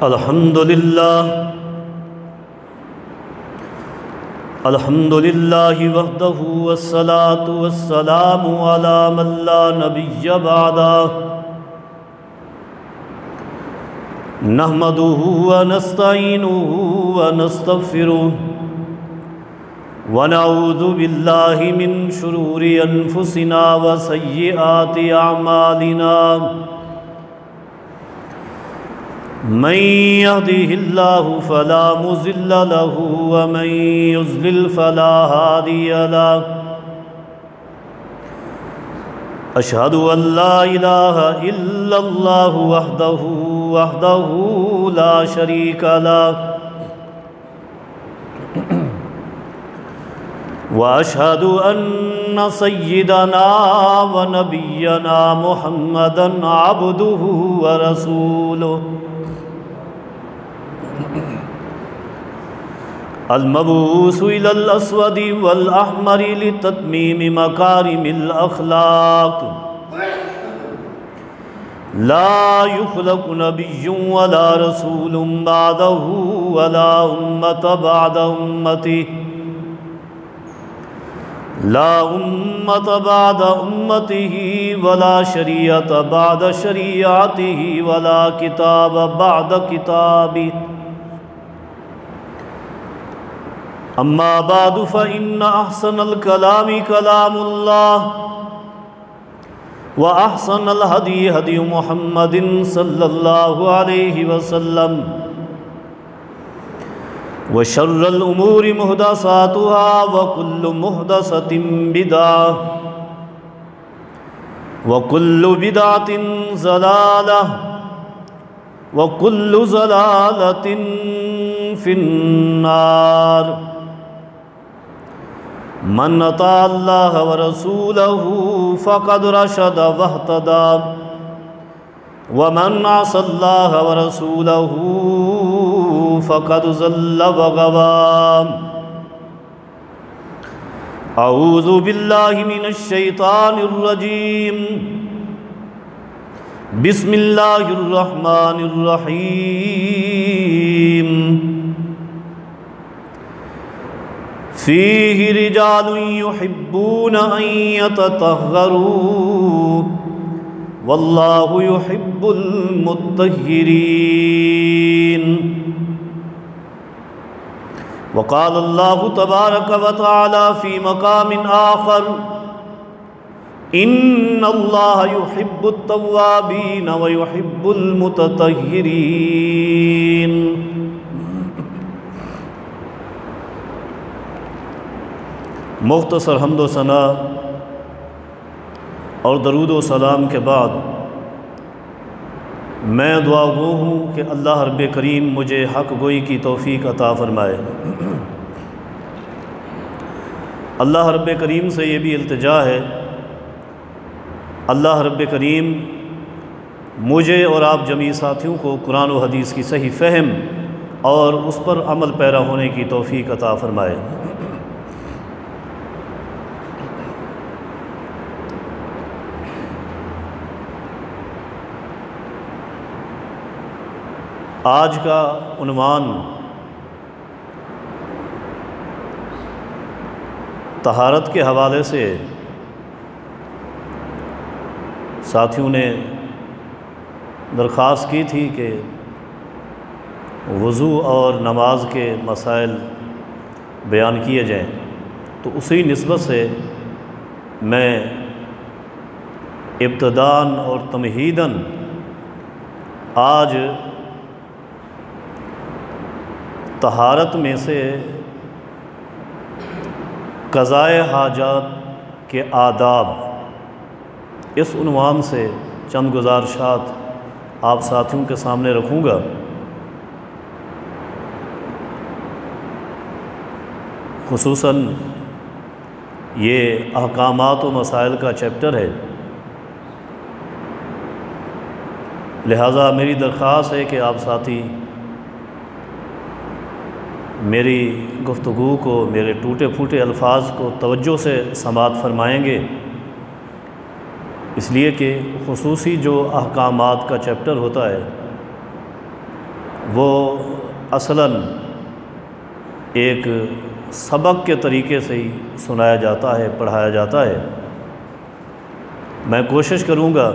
الحمد للہ وحدہ والصلاة والسلام علی من لا نبی بعدہ نحمدہ ونستعینہ ونستغفرہ ونعوذ باللہ من شرور انفسنا وسیئات اعمالنا من يهده الله فلا مضل له ومن يضلل فلا هادي له أشهد أن لا إله إلا الله وحده لا شريك له وأشهد أن سيدنا ونبينا محمدا عبده ورسوله المبعوث إلى الأسود والأحمر لتتميم مكارم الأخلاق لا يخلق نبي ولا رسول بعده ولا أمة بعد أمته لا أمة بعد أمته ولا شريعة بعد شريعته ولا كتاب بعد كتابه أما بعد فإن أحسن الكلام كلام الله وأحسن الهدي هدي محمد صلى الله عليه وسلم وشر الأمور محدثاتها وكل محدثة بدعة وكل بدعة ضلالة وكل ضلالة في النار من اطاع الله ورسوله فقد رشد واهتدى ومن عصى الله ورسوله فقد ضل وغوى أعوذ بالله من الشيطان الرجيم بسم الله الرحمن الرحيم فيه رجال يحبون أن يتطهروا والله يحب المطهرين وقال الله تبارك وتعالى في مقام آخر إن الله يحب التوابين ويحب المتطهرين مختصر حمد و ثنا اور درود و سلام کے بعد میں دعا گو ہوں کہ اللہ رب کریم مجھے حق گوئی کی توفیق عطا فرمائے۔ اللہ رب کریم سے یہ بھی التجا ہے، اللہ رب کریم مجھے اور آپ جمیع ساتھیوں کو قرآن و حدیث کی صحیح فہم اور اس پر عمل پیرا ہونے کی توفیق عطا فرمائے۔ آج کا عنوان طہارت کے حوالے سے ساتھیوں نے درخواست کی تھی کہ وضو اور نماز کے مسائل بیان کیے جائیں، تو اسی نسبت سے میں ابتداءً اور تمہیداً آج طہارت میں سے قضائے حاجات کے آداب اس عنوان سے چند گزارشات آپ ساتھیوں کے سامنے رکھوں گا۔ خصوصاً یہ احکامات و مسائل کا چیپٹر ہے، لہٰذا میری درخواست ہے کہ آپ ساتھی میری گفتگو کو، میرے ٹوٹے پھوٹے الفاظ کو توجہ سے سماعت فرمائیں گے، اس لیے کہ خصوصی جو احکامات کا چیپٹر ہوتا ہے وہ اصلاً ایک سبق کے طریقے سے ہی سنایا جاتا ہے، پڑھایا جاتا ہے۔ میں کوشش کروں گا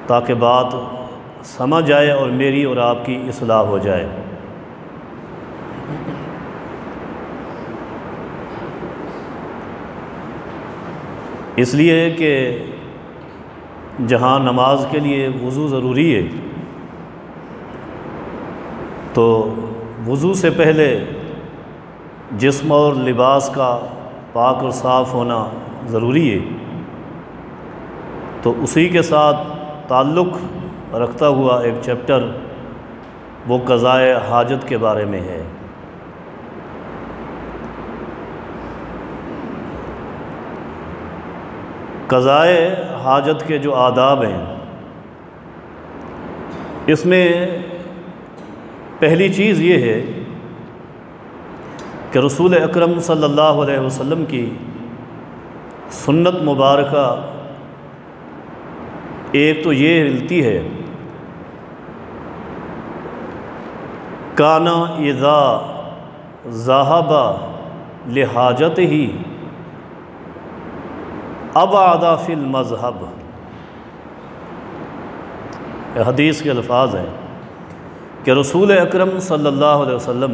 تاکہ بات سمجھ آئے اور میری اور آپ کی اصلاح ہو جائے۔ اس لیے کہ جہاں نماز کے لیے وضو ضروری ہے تو وضو سے پہلے جسم اور لباس کا پاک اور صاف ہونا ضروری ہے، تو اسی کے ساتھ تعلق رکھتا ہوا ایک چیپٹر وہ قضائے حاجت کے بارے میں ہے۔ قضائے حاجت کے جو آداب ہیں، اس میں پہلی چیز یہ ہے کہ رسول اکرم صلی اللہ علیہ وسلم کی سنت مبارکہ ایک تو یہ ملتی ہے، کانا اذا ذہب لحاجتہ ابعد فی المذہب۔ حدیث کے الفاظ ہیں کہ رسول اکرم صلی اللہ علیہ وسلم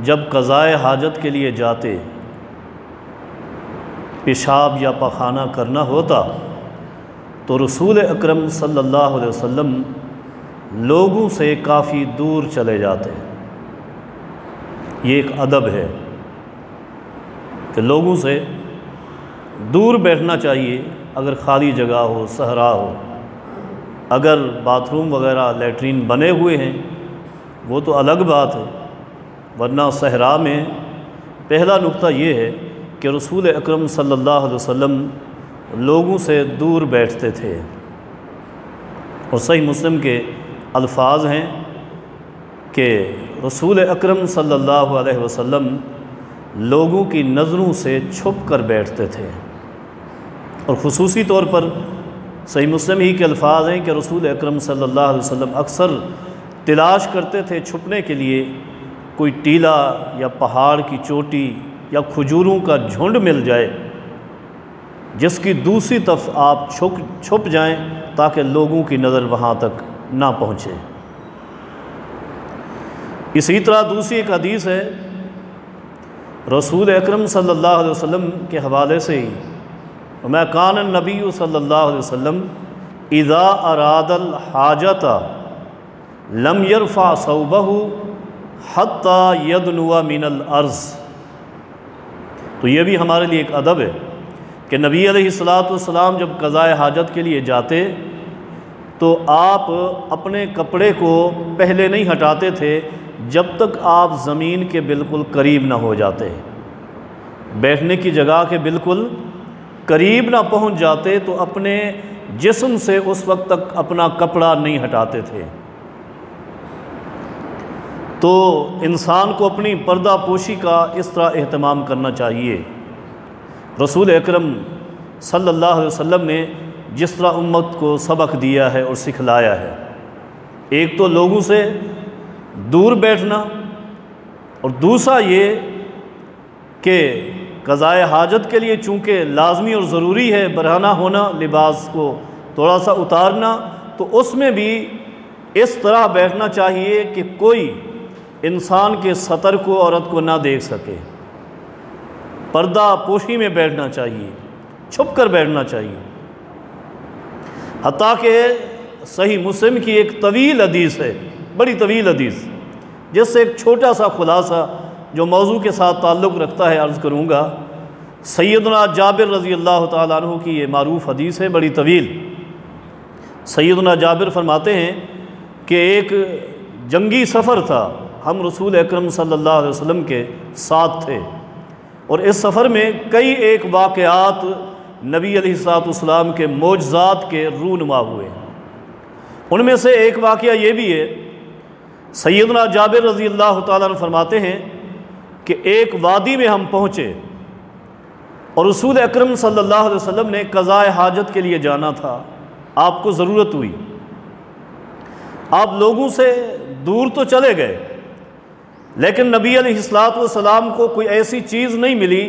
جب قضائے حاجت کے لیے جاتے، پیشاب یا پخانہ کرنا ہوتا تو رسول اکرم صلی اللہ علیہ وسلم لوگوں سے کافی دور چلے جاتے۔ یہ ایک ادب ہے کہ لوگوں سے دور بیٹھنا چاہیے، اگر خالی جگہ ہو، صحرا ہو، اگر باتھ روم وغیرہ لیٹرین بنے ہوئے ہیں وہ تو الگ بات ہے، ورنہ صحرا میں پہلا نقطہ یہ ہے کہ رسول اکرم صلی اللہ علیہ وسلم لوگوں سے دور بیٹھتے تھے۔ اور صحیح مسلم کے الفاظ ہیں کہ رسول اکرم صلی اللہ علیہ وسلم لوگوں کی نظروں سے چھپ کر بیٹھتے تھے، اور خصوصی طور پر صحیح مسلم ہی کے الفاظ ہیں کہ رسول اکرم صلی اللہ علیہ وسلم اکثر تلاش کرتے تھے چھپنے کے لیے کوئی ٹیلا یا پہاڑ کی چوٹی یا کھجوروں کا جھنڈ مل جائے جس کی دوسری طرف آپ چھپ جائیں تاکہ لوگوں کی نظر وہاں تک نہ پہنچے۔ اسی طرح دوسری ایک حدیث ہے رسول اکرم صلی اللہ علیہ وسلم کے حوالے سے ہی، وَمَا كَانَ النَّبِيُّ صلی اللہ علیہ وسلم اِذَا أَرَادَ الْحَاجَةَ لَمْ يَرْفَعْ ثَوْبَهُ حَتَّى يَدْنُوَ مِنَ الْأَرْضِ۔ تو یہ بھی ہمارے لیے ایک ادب ہے کہ نبی علیہ السلام جب قضائے حاجت کے لیے جاتے تو آپ اپنے کپڑے کو پہلے نہیں ہٹاتے تھے جب تک آپ زمین کے بالکل قریب نہ ہو جاتے، بیٹھنے کی جگہ کے بالکل قریب نہ پہنچ جاتے تو اپنے جسم سے اس وقت تک اپنا کپڑا نہیں ہٹاتے تھے۔ تو انسان کو اپنی پردہ پوشی کا اس طرح اہتمام کرنا چاہیے۔ رسول اکرم صلی اللہ علیہ وسلم نے جس طرح امت کو سبق دیا ہے اور سکھلایا ہے، ایک تو لوگوں سے دور بیٹھنا، اور دوسرا یہ کہ قضائے حاجت کے لیے چونکہ لازمی اور ضروری ہے برہنہ ہونا، لباس کو تھوڑا سا اتارنا، تو اس میں بھی اس طرح بیٹھنا چاہیے کہ کوئی انسان کے سطر کو عورت کو نہ دیکھ سکے، پردہ پوشی میں بیٹھنا چاہیے، چھپ کر بیٹھنا چاہیے۔ حتیٰ کہ صحیح مسلم کی ایک طویل حدیث ہے، بڑی طویل حدیث، جس سے ایک چھوٹا سا خلاصہ جو موضوع کے ساتھ تعلق رکھتا ہے عرض کروں گا۔ سیدنا جابر رضی اللہ تعالیٰ عنہ کی یہ معروف حدیث ہے، بڑی طویل۔ سیدنا جابر فرماتے ہیں کہ ایک جنگی سفر تھا، ہم رسول اکرم صلی اللہ علیہ وسلم کے ساتھ تھے، اور اس سفر میں کئی ایک واقعات نبی علیہ السلام کے معجزات کے رونما ہوئے۔ ان میں سے ایک واقعہ یہ بھی ہے، سیدنا جابر رضی اللہ تعالیٰ عنہ فرماتے ہیں کہ ایک وادی میں ہم پہنچے اور رسول اکرم صلی اللہ علیہ وسلم نے قضائے حاجت کے لیے جانا تھا، آپ کو ضرورت ہوئی۔ آپ لوگوں سے دور تو چلے گئے، لیکن نبی علیہ الصلوۃ والسلام کو کوئی ایسی چیز نہیں ملی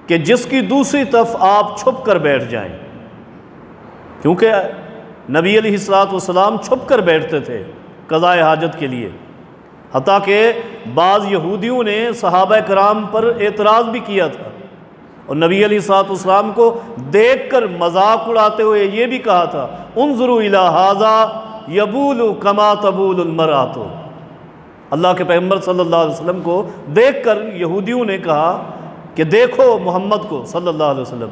کہ جس کی دوسری طرف آپ چھپ کر بیٹھ جائیں، کیونکہ نبی علیہ الصلوۃ والسلام چھپ کر بیٹھتے تھے قضاء حاجت کے لیے، حتیٰ کہ بعض یہودیوں نے صحابہ کرام پر اعتراض بھی کیا تھا، اور نبی علیہ الصلوۃ والسلام کو دیکھ کر مذاق اڑاتے ہوئے یہ بھی کہا تھا انظروا الی ھذا یبول کما تبول المرأۃ۔ اللہ کے پیغمبر صلی اللہ علیہ وسلم کو دیکھ کر یہودیوں نے کہا کہ دیکھو محمد کو صلی اللہ علیہ وسلم،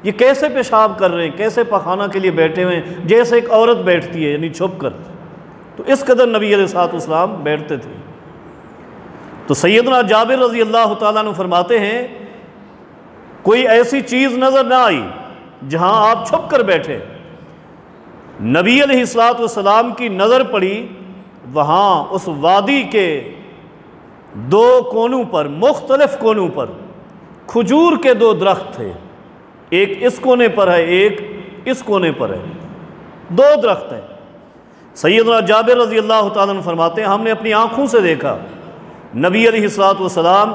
یہ کیسے پیشاب کر رہے ہیں، کیسے پخانہ کے لیے بیٹھے ہوئے ہیں، جیسے ایک عورت بیٹھتی ہے، یعنی چھپ کر۔ تو اس قدر نبی علیہ الصلوۃ والسلام بیٹھتے تھے۔ تو سیدنا جابر رضی اللہ تعالیٰ عنہ فرماتے ہیں کوئی ایسی چیز نظر نہ آئی جہاں آپ چھپ کر بیٹھے، نبی علیہ الصلوۃ والسلام کی نظر پڑی، وہاں اس وادی کے دو کونوں پر، مختلف کونوں پر کھجور کے دو درخت تھے، ایک اس کونے پر ہے، ایک اس کونے پر ہے، دو درخت ہیں۔ سیدنا جابر رضی اللہ تعالیٰ عنہ فرماتے ہیں ہم نے اپنی آنکھوں سے دیکھا نبی علیہ الصلوۃ والسلام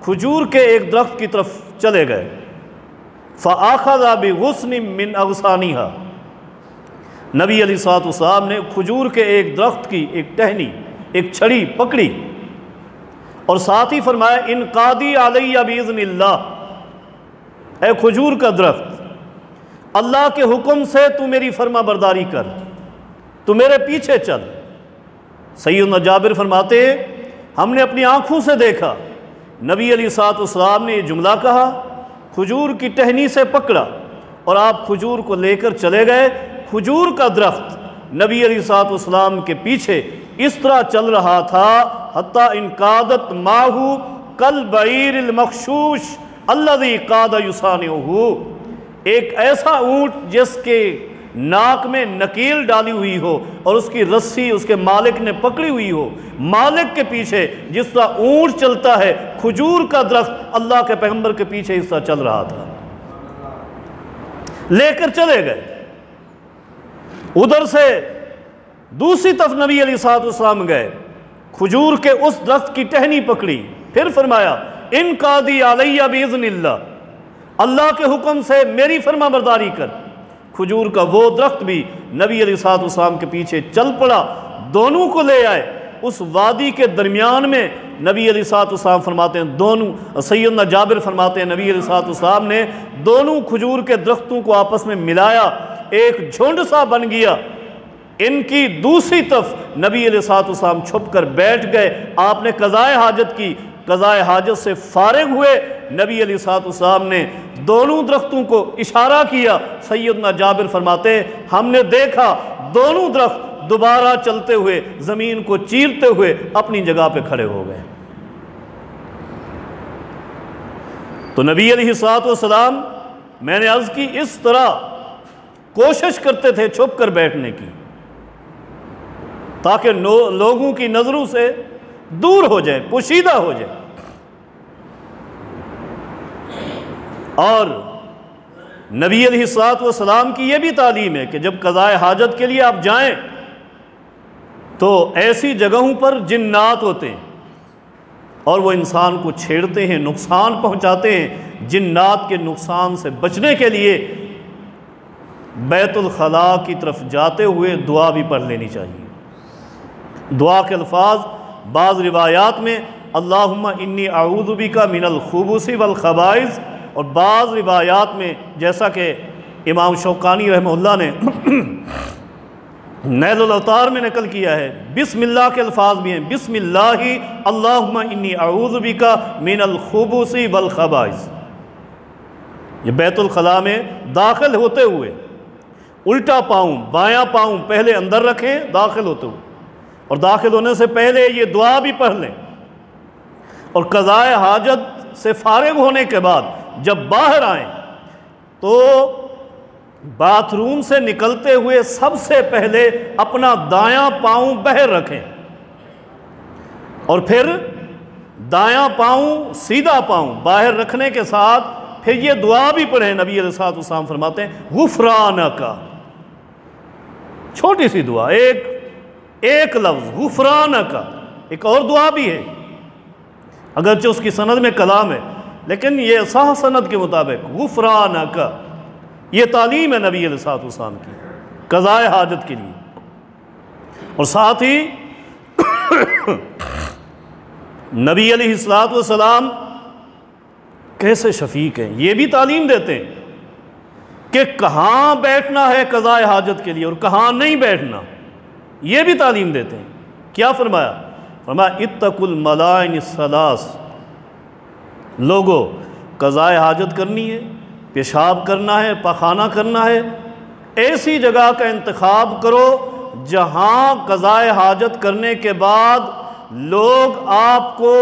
کھجور کے ایک درخت کی طرف چلے گئے، فَأَخَذَ بِغُصْنٍ مِّنْ أَغْصَانِهَا، نبی علیہ الصلوۃ والسلام نے کھجور کے ایک درخت کی ایک ٹہنی، ایک چھڑی پکڑی، اور ساتھ ہی فرمایا انقادی علیہ بإذن اللہ، اے کھجور کا درخت اللہ کے حکم سے تو میری فرما برداری کر، تو میرے پیچھے چل۔ سیدنا جابر فرماتے ہیں ہم نے اپنی آنکھوں سے دیکھا نبی علیہ الصلوۃ والسلام نے یہ جملہ کہا، کھجور کی ٹہنی سے پکڑا اور آپ کھجور کو لے کر چلے گئے۔ کھجور کا درخت نبی علیہ الصلوۃ والسلام کے پیچھے اس طرح چل رہا تھا حتیٰ انقادت ماہ کالبعیر المخشوش الذی قاد یصانعہ، ایک ایسا اونٹ جس کے ناک میں نکیل ڈالی ہوئی ہو اور اس کی رسی اس کے مالک نے پکڑی ہوئی ہو، مالک کے پیچھے جس طرح اونٹ چلتا ہے، کھجور کا درخت اللہ کے پیغمبر کے پیچھے اس طرح چل رہا تھا، لے کر چلے گئے۔ ادھر سے دوسری طرف نبی علیہ الصلوۃ والسلام گئے، کھجور کے اس درخت کی ٹہنی پکڑی، پھر فرمایا انقادی علیہ بإذن اللہ، اللہ کے حکم سے میری فرما برداری کر۔ کھجور کا وہ درخت بھی نبی علیہ الصلوۃ والسلام کے پیچھے چل پڑا، دونوں کو لے آئے۔ اس وادی کے درمیان میں نبی علیہ الصلوۃ والسلام فرماتے ہیں دونوں، سیدنا جابر فرماتے ہیں نبی علیہ الصلوۃ والسلام نے دونوں کھجور کے درختوں کو آپس میں ملایا، ایک جھنڈ سا بن گیا۔ ان کی دوسری طرف نبی علیہ الصلوۃ والسلام چھپ کر بیٹھ گئے، آپ نے قضاء حاجت کی، قضاء حاجت سے فارغ ہوئے، نبی علیہ الصلوۃ والسلام نے دونوں درختوں کو اشارہ کیا۔ سیدنا جابر فرماتے ہیں ہم نے دیکھا دونوں درخت دوبارہ چلتے ہوئے زمین کو چیرتے ہوئے اپنی جگہ پہ کھڑے ہو گئے۔ تو نبی علیہ الصلوۃ والسلام میں نے عرض کی اس طرح کوشش کرتے تھے چھپ کر بیٹھنے کی تاکہ لوگوں کی نظروں سے دور ہو جائے، پوشیدہ ہو جائے۔ اور نبی علیہ الصلوۃ والسلام کی یہ بھی تعلیم ہے کہ جب قضاء حاجت کے لیے آپ جائیں تو ایسی جگہوں پر جنات ہوتے ہیں اور وہ انسان کو چھیڑتے ہیں، نقصان پہنچاتے ہیں۔ جنات کے نقصان سے بچنے کے لیے بیت الخلاء کی طرف جاتے ہوئے دعا بھی پڑھ لینی چاہیے۔ دعا کے الفاظ بعض روایات میں اللہم انی اعوذ بک من الخبث والخبائث، اور بعض روایات میں جیسا کہ امام شوکانی رحمہ اللہ نے نیل الاوطار میں نقل کیا ہے، بسم اللہ کے الفاظ بھی ہیں، بسم اللہ اللہم انی اعوذ بک من الخبث والخبائث۔ یہ بیت الخلاء میں داخل ہوتے ہوئے الٹا پاؤں، بایاں پاؤں پہلے اندر رکھیں داخل ہوتے ہوئے، اور داخل ہونے سے پہلے یہ دعا بھی پڑھ لیں، اور قضاء حاجت سے فارغ ہونے کے بعد جب باہر آئیں تو باتھ روم سے نکلتے ہوئے سب سے پہلے اپنا دایاں پاؤں باہر رکھیں، اور پھر دایاں پاؤں سیدھا پاؤں باہر رکھنے کے ساتھ پھر یہ دعا بھی پڑھیں۔ نبی علیہ الصلوۃ والسلام فرماتے ہیں غفرانک، چھوٹی سی دعا، ایک ایک لفظ غفرانک، ایک اور دعا بھی ہے اگرچہ اس کی سند میں کلام ہے، لیکن یہ صحیح سند کے مطابق غفرانک، یہ تعلیم ہے نبی علیہ السلام کی قضاء حاجت کے لیے۔ اور ساتھ ہی نبی علیہ السلام کیسے شفیق ہیں، یہ بھی تعلیم دیتے ہیں کہ کہاں بیٹھنا ہے قضاء حاجت کے لیے اور کہاں نہیں بیٹھنا، یہ بھی تعلیم دیتے ہیں۔ کیا فرمایا؟ فرمایا اتقوا الملائن الثلاث، لوگو قضاء حاجت کرنی ہے، پیشاب کرنا ہے، پاخانہ کرنا ہے، ایسی جگہ کا انتخاب کرو جہاں قضاء حاجت کرنے کے بعد لوگ آپ کو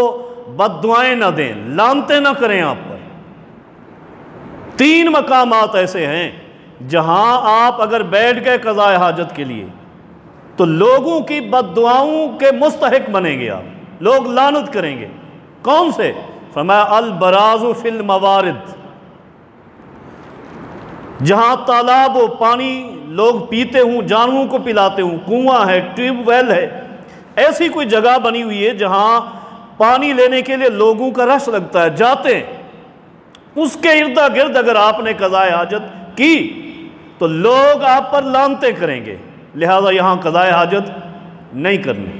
بد دعائیں نہ دیں، لعنتیں نہ کریں آپ پر۔ 3 مقامات ایسے ہیں جہاں آپ اگر بیٹھ گئے قضاء حاجت کے لیے تو لوگوں کی بد دعاؤں کے مستحق بنیں گے آپ، لوگ لعنت کریں گے۔ کون سے؟ فرمایا البراز فی الموارد، جہاں تالاب و پانی لوگ پیتے ہوں، جانوروں کو پلاتے ہوں، کنواں ہے، ٹیوب ویل ہے، ایسی کوئی جگہ بنی ہوئی ہے جہاں پانی لینے کے لیے لوگوں کا رش لگتا ہے، جاتے ہیں، اس کے ارد گرد اگر آپ نے قضاء حاجت کی تو لوگ آپ پر لعنتیں کریں گے، لہذا یہاں قضاء حاجت نہیں کرنی۔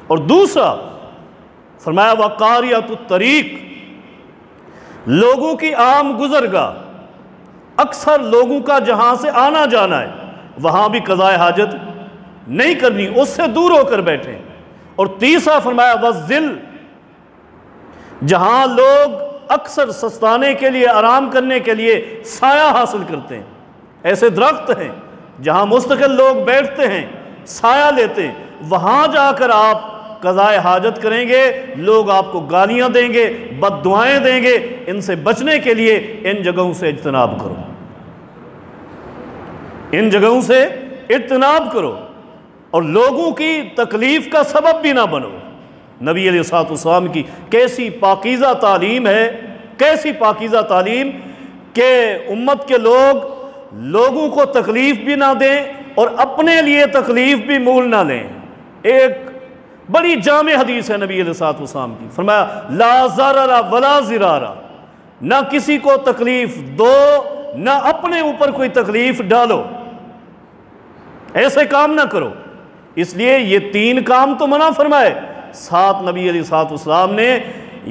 اور دوسرا فرمایا وقاریۃ الطریق، لوگوں کی عام گزرگاہ، اکثر لوگوں کا جہاں سے آنا جانا ہے وہاں بھی قضاء حاجت نہیں کرنی، اس سے دور ہو کر بیٹھیں۔ اور تیسرا فرمایا والظل، جہاں لوگ اکثر سستانے کے لیے، آرام کرنے کے لیے سایہ حاصل کرتے ہیں، ایسے درخت ہیں جہاں مستقل لوگ بیٹھتے ہیں، سایہ لیتے ہیں، وہاں جا کر آپ قضاء حاجت کریں گے، لوگ آپ کو گالیاں دیں گے، بد دعائیں دیں گے، ان سے بچنے کے لیے ان جگہوں سے اجتناب کرو، ان جگہوں سے اجتناب کرو، اور لوگوں کی تکلیف کا سبب بھی نہ بنو۔ نبی علیہ السلام کی کیسی پاکیزہ تعلیم ہے، کیسی پاکیزہ تعلیم کہ امت کے لوگوں کو تکلیف بھی نہ دیں اور اپنے لیے تکلیف بھی مول نہ لیں۔ ایک بڑی جامع حدیث ہے نبی علیہ السلام کی، فرمایا لا ضرر ولا ضرار، نہ کسی کو تکلیف دو نہ اپنے اوپر کوئی تکلیف ڈالو، ایسے کام نہ کرو۔ اس لیے یہ 3 کام تو منع فرمائے، ساتھ نبی علیہ السلام نے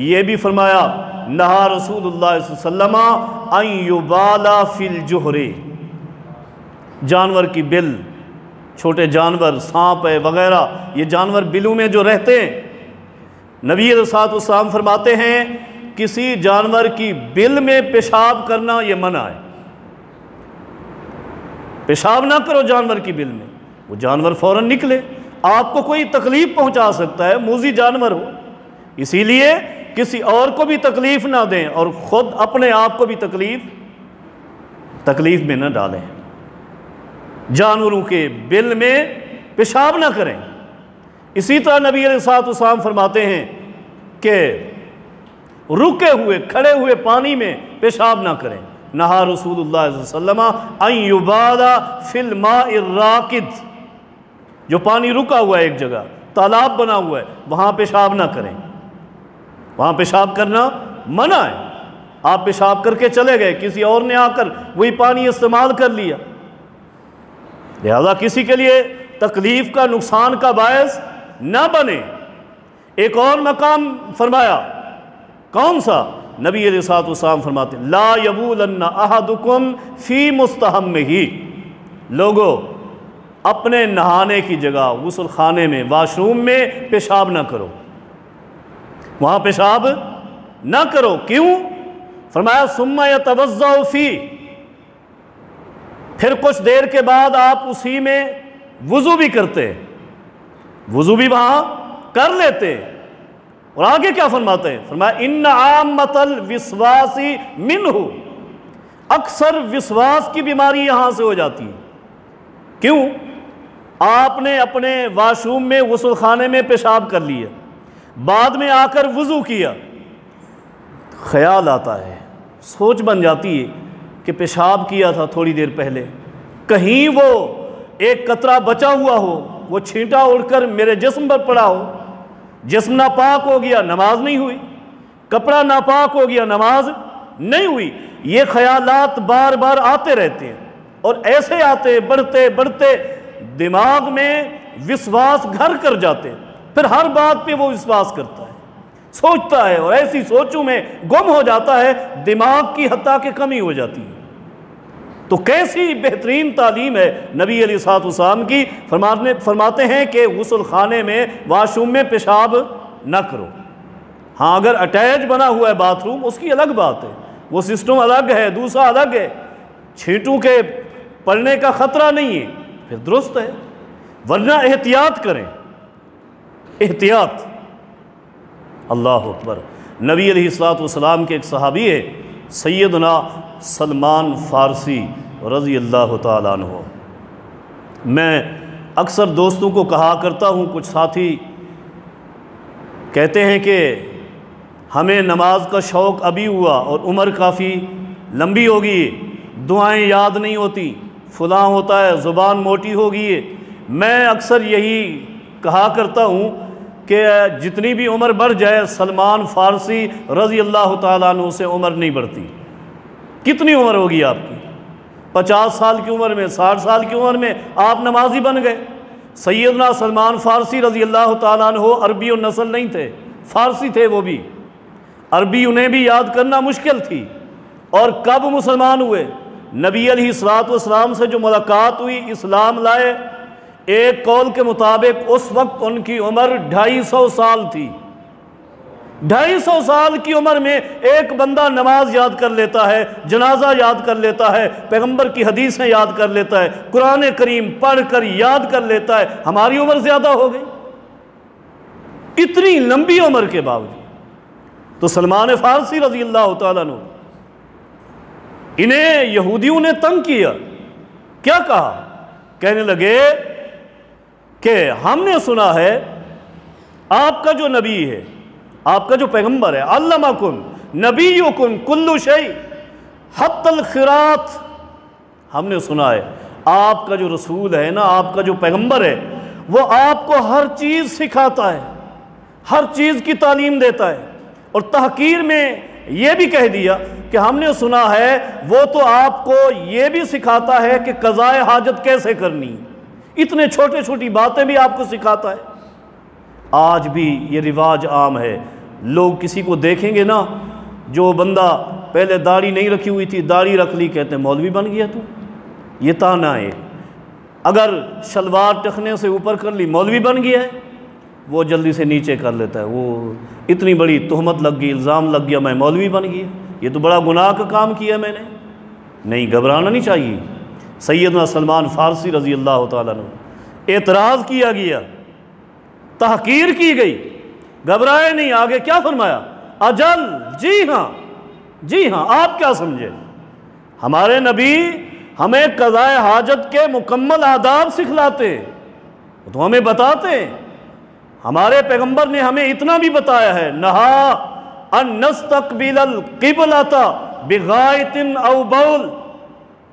یہ بھی فرمایا نہا رسول اللہ صلی اللہ علیہ وسلم ان یبالا فی الجحر، جانور کی بل، چھوٹے جانور سانپ ہے وغیرہ، یہ جانور بلوں میں جو رہتے ہیں، نبی علیہ السلام فرماتے ہیں کسی جانور کی بل میں پیشاب کرنا یہ منع ہے، پیشاب نہ کرو جانور کی بل میں، وہ جانور فوراً نکلے، آپ کو کوئی تکلیف پہنچا سکتا ہے، موذی جانور ہو، اسی لیے کسی اور کو بھی تکلیف نہ دیں اور خود اپنے آپ کو بھی تکلیف میں نہ ڈالیں، جانوروں کے بل میں پیشاب نہ کریں۔ اسی طرح نبی علیہ السلام فرماتے ہیں کہ رکے ہوئے کھڑے ہوئے پانی میں پیشاب نہ کریں، نہا رسول اللہ صلی اللہ علیہ وسلم ان یبالا فی الماء الراکد، جو پانی رکا ہوا ہے ایک جگہ، تالاب بنا ہوا ہے، وہاں پیشاب نہ کریں، وہاں پیشاب کرنا منع ہے۔ آپ پیشاب کر کے چلے گئے، کسی اور نے آ کر وہی پانی استعمال کر لیا، لہذا کسی کے لیے تکلیف کا، نقصان کا باعث نہ بنے۔ ایک اور مقام فرمایا، کون سا؟ نبی علیہ السلام فرماتے ہیں لا یبولن احدکم فی مستحمہ، لوگو اپنے نہانے کی جگہ، غسل خانے میں، واش روم میں پیشاب نہ کرو، وہاں پیشاب نہ کرو۔ کیوں؟ فرمایا ثم یتوضأ فی، پھر کچھ دیر کے بعد آپ اسی میں وضو بھی کرتے، وضو بھی وہاں کر لیتے۔ اور آگے کیا فرماتے ہیں؟ فرمایا ان عامۃ الوسواس منہ، اکثر وسواس کی بیماری یہاں سے ہو جاتی ہے۔ کیوں؟ آپ نے اپنے واش روم میں، غسل خانے میں پیشاب کر لیا، بعد میں آ کر وضو کیا، خیال آتا ہے، سوچ بن جاتی ہے کہ پیشاب کیا تھا تھوڑی دیر پہلے، کہیں وہ ایک قطرہ بچا ہوا ہو، وہ چھینٹا اڑ کر میرے جسم پر پڑا ہو، جسم ناپاک ہو گیا، نماز نہیں ہوئی، کپڑا ناپاک ہو گیا، نماز نہیں ہوئی۔ یہ خیالات بار بار آتے رہتے ہیں، اور ایسے آتے بڑھتے بڑھتے دماغ میں وسواس گھر کر جاتے ہیں، پھر ہر بات پہ وہ وسواس کرتا ہے، سوچتا ہے، اور ایسی سوچوں میں گم ہو جاتا ہے، دماغ کی حتیٰ کہ کمی ہو جاتی ہے۔ تو کیسی بہترین تعلیم ہے نبی علیہ الصلوۃ والسلام کی، فرماتے ہیں کہ غسل خانے میں واش روم میں پیشاب نہ کرو۔ ہاں اگر اٹیچ بنا ہوا ہے باتھ روم، اس کی الگ بات ہے، وہ سسٹم الگ ہے، دوسرا الگ ہے، چھینٹوں کے پڑنے کا خطرہ نہیں ہے، پھر درست ہے، ورنہ احتیاط کریں، احتیاط۔ اللہ اکبر۔ نبی علیہ الصلوۃ والسلام کے ایک صحابی ہے سیدنا سلمان فارسی رضی اللہ تعالیٰ عنہ۔ میں اکثر دوستوں کو کہا کرتا ہوں، کچھ ساتھی کہتے ہیں کہ ہمیں نماز کا شوق ابھی ہوا اور عمر کافی لمبی ہو گئی ہے، دعائیں یاد نہیں ہوتی، فلاں ہوتا ہے، زبان موٹی ہو گئی ہے۔ میں اکثر یہی کہا کرتا ہوں کہ جتنی بھی عمر بڑھ جائے، سلمان فارسی رضی اللہ تعالیٰ عنہ سے عمر نہیں بڑھتی۔ کتنی عمر ہوگی آپ کی؟ 50 سال کی عمر میں، 60 سال کی عمر میں آپ نمازی بن گئے۔ سیدنا سلمان فارسی رضی اللہ تعالیٰ عنہ عربی النسل نہیں تھے، فارسی تھے، وہ بھی عربی انہیں بھی یاد کرنا مشکل تھی۔ اور کب مسلمان ہوئے؟ نبی علیہ الصلوۃ والسلام سے جو ملاقات ہوئی، اسلام لائے، ایک قول کے مطابق اس وقت ان کی عمر 250 سال تھی۔ 250 سال کی عمر میں ایک بندہ نماز یاد کر لیتا ہے، جنازہ یاد کر لیتا ہے، پیغمبر کی حدیثیں یاد کر لیتا ہے، قرآن کریم پڑھ کر یاد کر لیتا ہے۔ ہماری عمر زیادہ ہو گئی، اتنی لمبی عمر کے باوجود۔ تو سلمان فارسی رضی اللہ تعالیٰ عنہ، انہیں یہودیوں نے تنگ کیا، کیا کہا؟ کہنے لگے کہ ہم نے سنا ہے آپ کا جو نبی ہے، آپ کا جو پیغمبر ہے، علمکم نبیکم کل شیء حتی الخراط، ہم نے سنا ہے آپ کا جو رسول ہے نا، آپ کا جو پیغمبر ہے، وہ آپ کو ہر چیز سکھاتا ہے، ہر چیز کی تعلیم دیتا ہے۔ اور تحقیر میں یہ بھی کہہ دیا کہ ہم نے سنا ہے وہ تو آپ کو یہ بھی سکھاتا ہے کہ قضاء حاجت کیسے کرنی، اتنے چھوٹے چھوٹی باتیں بھی آپ کو سکھاتا ہے۔ آج بھی یہ رواج عام ہے، لوگ کسی کو دیکھیں گے نا، جو بندہ پہلے داڑھی نہیں رکھی ہوئی تھی داڑھی رکھ لی، کہتے ہیں مولوی بن گیا تو، یہ تانا ہے۔ اگر شلوار ٹخنے سے اوپر کر لی مولوی بن گیا ہے، وہ جلدی سے نیچے کر لیتا ہے، وہ اتنی بڑی تہمت لگ گئی، الزام لگ گیا، میں مولوی بن گیا، یہ تو بڑا گناہ کا کام کیا میں نے۔ نہیں، گھبرانا نہیں چاہیے۔ سیدنا سلمان فارسی رضی اللہ تعالیٰ عنہ، اعتراض کیا گیا، تحقیر کی گئی، گھبرائے نہیں۔ آگے کیا فرمایا؟ اجل، جی ہاں، جی ہاں، آپ کیا سمجھے؟ ہمارے نبی ہمیں قضاء حاجت کے مکمل آداب سکھلاتے، تو ہمیں بتاتے۔ ہمارے پیغمبر نے ہمیں اتنا بھی بتایا ہے، نہا ان نستقبل القبلۃ بغائط او بول،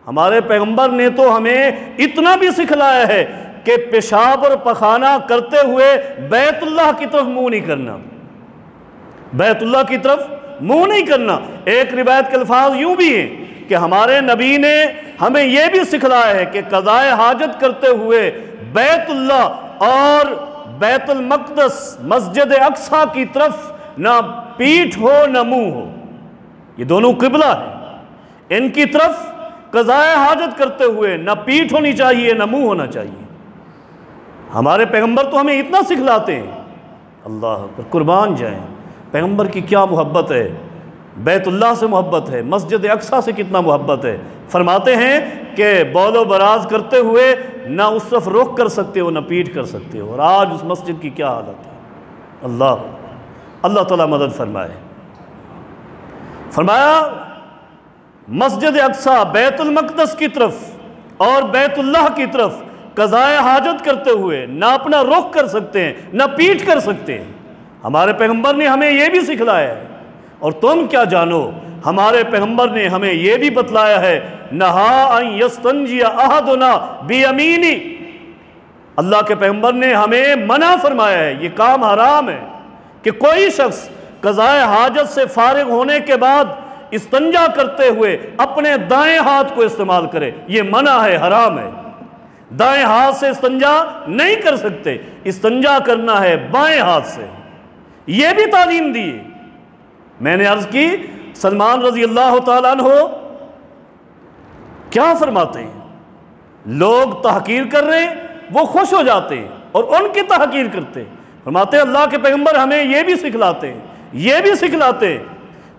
ہمارے پیغمبر نے تو ہمیں اتنا بھی سکھلایا ہے کہ پیشاب اور پخانہ کرتے ہوئے بیت اللہ کی طرف منہ نہیں کرنا، بیت اللہ کی طرف منہ نہیں کرنا۔ ایک روایت کے الفاظ یوں بھی ہیں کہ ہمارے نبی نے ہمیں یہ بھی سکھلایا ہے کہ قضاء حاجت کرتے ہوئے بیت اللہ اور بیت المقدس مسجد اقصیٰ کی طرف نہ پیٹھ ہو نہ منہ ہو، یہ دونوں قبلہ ہیں، ان کی طرف قضاء حاجت کرتے ہوئے نہ پیٹھ ہونی چاہیے نہ منہ ہونا چاہیے۔ ہمارے پیغمبر تو ہمیں اتنا سکھلاتے ہیں، اللہ پر قربان جائیں۔ پیغمبر کی کیا محبت ہے، بیت اللہ سے محبت ہے، مسجد اقصیٰ سے کتنا محبت ہے۔ فرماتے ہیں کہ بول و براز کرتے ہوئے نہ اس طرف رخ کر سکتے ہو نہ پیٹھ کر سکتے ہو، اور آج اس مسجد کی کیا حالت ہے۔ اللہ تعالیٰ مدد فرمائے۔ فرمایا مسجد اقصیٰ بیت المقدس کی طرف اور بیت اللہ کی طرف قضاء حاجت کرتے ہوئے نہ اپنا رخ کر سکتے ہیں نہ پیٹھ کر سکتے ہیں۔ ہمارے پیغمبر نے ہمیں یہ بھی سکھلایا ہے، اور تم کیا جانو، ہمارے پیغمبر نے ہمیں یہ بھی بتلایا ہے، نہا ان یستنجی احدنا بیمینی، اللہ کے پیغمبر نے ہمیں منع فرمایا ہے، یہ کام حرام ہے کہ کوئی شخص قضائے حاجت سے فارغ ہونے کے بعد استنجا کرتے ہوئے اپنے دائیں ہاتھ کو استعمال کرے، یہ منع ہے، حرام ہے۔ دائیں ہاتھ سے استنجا نہیں کر سکتے، استنجا کرنا ہے بائیں ہاتھ سے، یہ بھی تعلیم دی۔ میں نے عرض کی سلمان رضی اللہ تعالیٰ عنہ کیا فرماتے ہیں؟ لوگ تحقیر کر رہے ہیں، وہ خوش ہو جاتے ہیں اور ان کی تحقیر کرتے ہیں۔ فرماتے ہیں اللہ کے پیغمبر ہمیں یہ بھی سکھلاتے ہیں، یہ بھی سکھلاتے ہیں،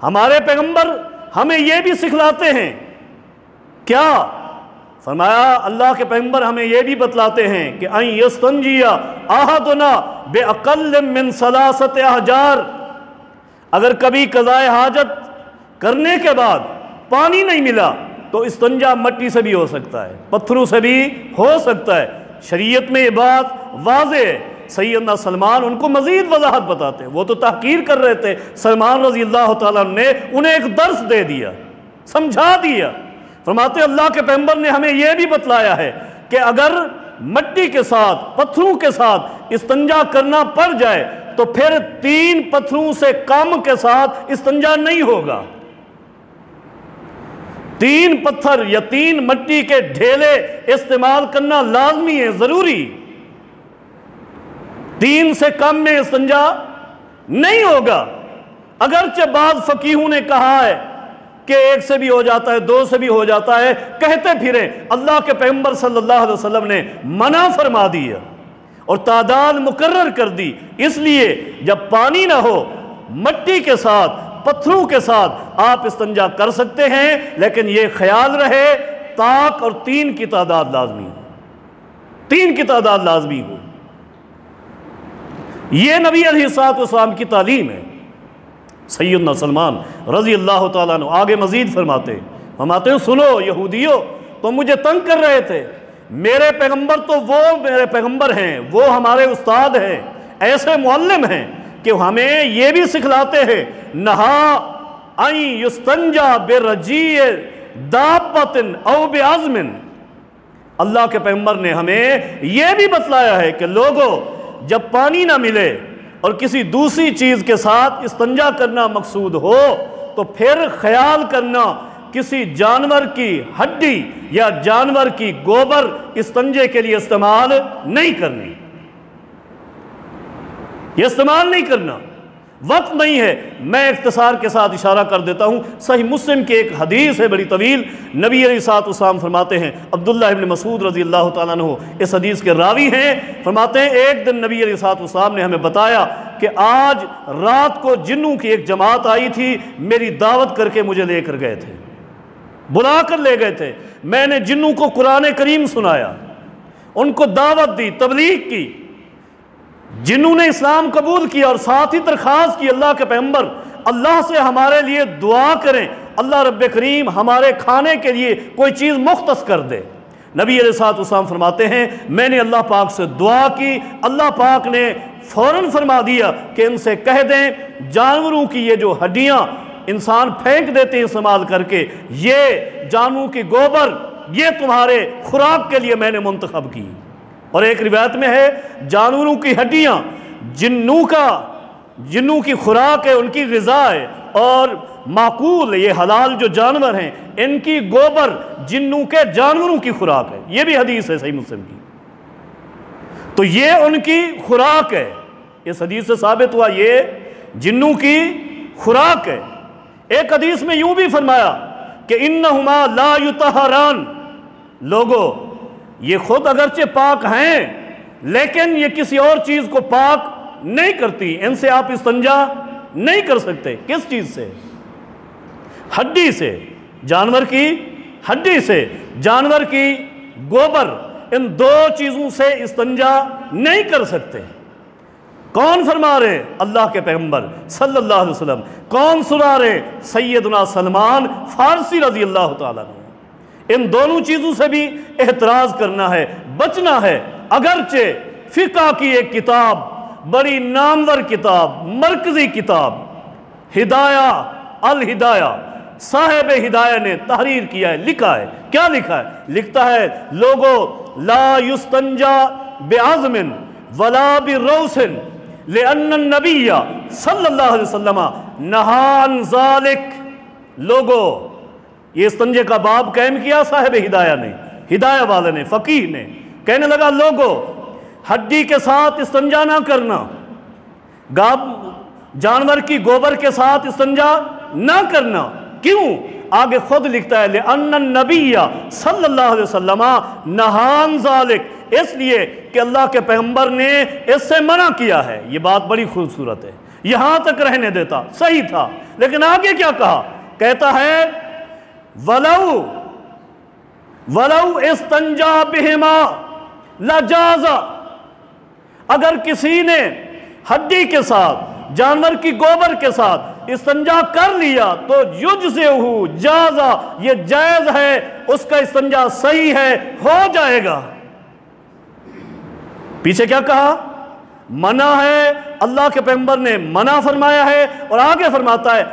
ہمارے پیغمبر ہمیں یہ بھی سکھلاتے ہیں۔ کیا فرمایا؟ اللہ کے پیغمبر ہمیں یہ بھی بتلاتے ہیں کہ ان یستنجی احدنا باقل من 3 احجار، اگر کبھی قضائے حاجت کرنے کے بعد پانی نہیں ملا تو استنجا مٹی سے بھی ہو سکتا ہے، پتھروں سے بھی ہو سکتا ہے۔ شریعت میں یہ بات واضح ہے۔ سیدنا سلمان ان کو مزید وضاحت بتاتے ہیں، وہ تو تحقیر کر رہے تھے، سلمان رضی اللہ تعالیٰ نے انہیں ایک درس دے دیا، سمجھا دیا۔ فرماتے اللہ کے پیغمبر نے ہمیں یہ بھی بتلایا ہے کہ اگر مٹی کے ساتھ، پتھروں کے ساتھ استنجا کرنا پڑ جائے تو پھر 3 پتھروں سے کم کے ساتھ استنجا نہیں ہوگا۔ 3 پتھر یا 3 مٹی کے ڈھیلے استعمال کرنا لازمی ہے، ضروری۔ 3 سے کم میں استنجا نہیں ہوگا، اگرچہ بعض فقیہوں نے کہا ہے کہ 1 سے بھی ہو جاتا ہے، 2 سے بھی ہو جاتا ہے، کہتے پھریں اللہ کے پیغمبر صلی اللہ علیہ وسلم نے منع فرما دیا اور تعداد مقرر کر دی۔ اس لیے جب پانی نہ ہو، مٹی کے ساتھ، پتھروں کے ساتھ آپ استنجا کر سکتے ہیں، لیکن یہ خیال رہے طاق اور 3 کی تعداد لازمی ہو، 3 کی تعداد لازمی ہو۔ یہ نبی علیہ السلام کی تعلیم ہے۔ سیدنا سلمان رضی اللہ تعالیٰ عنہ آگے مزید فرماتے ہیں، سنو یہودیو، تم مجھے تنگ کر رہے تھے، میرے پیغمبر تو وہ میرے پیغمبر ہیں، وہ ہمارے استاد ہیں، ایسے معلم ہیں کہ ہمیں یہ بھی سکھلاتے ہیں، نہا ان یستنجا برجیع دابۃ او بعظم۔ اللہ کے پیغمبر نے ہمیں یہ بھی بتلایا ہے کہ لوگوں جب پانی نہ ملے اور کسی دوسری چیز کے ساتھ استنجا کرنا مقصود ہو تو پھر خیال کرنا کسی جانور کی ہڈی یا جانور کی گوبر استنجے کے لیے استعمال نہیں کرنی، یہ استعمال نہیں کرنا، وقت نہیں ہے۔ میں اختصار کے ساتھ اشارہ کر دیتا ہوں، صحیح مسلم کی ایک حدیث ہے بڑی طویل، نبی علیہ الصلوۃ والسلام فرماتے ہیں، عبداللہ ابن مسعود رضی اللہ تعالیٰ عنہ اس حدیث کے راوی ہیں، فرماتے ہیں ایک دن نبی علیہ الصلوۃ والسلام نے ہمیں بتایا کہ آج رات کو جنوں کی ایک جماعت آئی تھی، میری دعوت کر کے مجھے لے کر گئے تھے، بلا کر لے گئے تھے، میں نے جنوں کو قرآن کریم سنایا، ان کو دعوت دی، تبلیغ کی، جنہوں نے اسلام قبول کیا اور ساتھ ہی درخواست کی اللہ کے پیغمبر اللہ سے ہمارے لیے دعا کریں، اللہ رب کریم ہمارے کھانے کے لیے کوئی چیز مختص کر دے۔ نبی علیہ الصلوۃ والسلام فرماتے ہیں میں نے اللہ پاک سے دعا کی، اللہ پاک نے فوراً فرما دیا کہ ان سے کہہ دیں جانوروں کی یہ جو ہڈیاں انسان پھینک دیتے ہیں استعمال کر کے، یہ جانوروں کی گوبر یہ تمہارے خوراک کے لیے میں نے منتخب کی۔ اور ایک روایت میں ہے جانوروں کی ہڈیاں جنوں کی خوراک ہے، ان کی غذا ہے، اور معقول یہ حلال جو جانور ہیں ان کی گوبر جنوں کے جانوروں کی خوراک ہے، یہ بھی حدیث ہے صحیح مسلم کی، تو یہ ان کی خوراک ہے، اس حدیث سے ثابت ہوا یہ جنوں کی خوراک ہے۔ ایک حدیث میں یوں بھی فرمایا کہ انہما لا یطہران، لوگوں یہ خود اگرچہ پاک ہیں لیکن یہ کسی اور چیز کو پاک نہیں کرتی، ان سے آپ استنجا نہیں کر سکتے۔ کس چیز سے؟ ہڈی سے، جانور کی ہڈی سے، جانور کی گوبر، ان 2 چیزوں سے استنجا نہیں کر سکتے۔ کون فرما رہے؟ اللہ کے پیغمبر صلی اللہ علیہ وسلم۔ کون سنا رہے؟ سیدنا سلمان فارسی رضی اللہ تعالیٰ عنہ۔ ان دونوں چیزوں سے بھی احتراز کرنا ہے، بچنا ہے۔ اگرچہ فقہ کی ایک کتاب، بڑی نامور کتاب، مرکزی کتاب، ہدایہ الہدایہ، صاحب ہدایہ نے تحریر کیا ہے، لکھا ہے، کیا لکھا ہے؟ لکھتا ہے لوگو لا یستنجا بعزم ولا بروس لأن النبی صلی اللہ علیہ وسلم نہا عن ذالک۔ لوگو، یہ استنجے کا باب قائم کیا صاحب ہدایہ نے، ہدایہ والے نے، فقیہ نے، کہنے لگا لوگو ہڈی کے ساتھ استنجا نہ کرنا، جانور کی گوبر کے ساتھ استنجا نہ کرنا۔ کیوں؟ آگے خود لکھتا ہے لِأَنَّ النَّبِيَّ صلی اللہ علیہ وسلم نہان ذالک، اس لیے کہ اللہ کے پیغمبر نے اس سے منع کیا ہے۔ یہ بات بڑی خوبصورت ہے، یہاں تک رہنے دیتا، صحیح تھا، لیکن آگے کیا کہا؟ کہتا ہے وَلَوْ اسْتَنْجَا بِهِمَا لَجَازَ، اگر کسی نے ہڈی کے ساتھ، جانور کی گوبر کے ساتھ استنجا کر لیا تو یجزئہ جازا، یہ جائز ہے، اس کا استنجا صحیح ہے، ہو جائے گا۔ پیچھے کیا کہا؟ منع ہے، اللہ کے پیغمبر نے منع فرمایا ہے، اور آگے فرماتا ہے،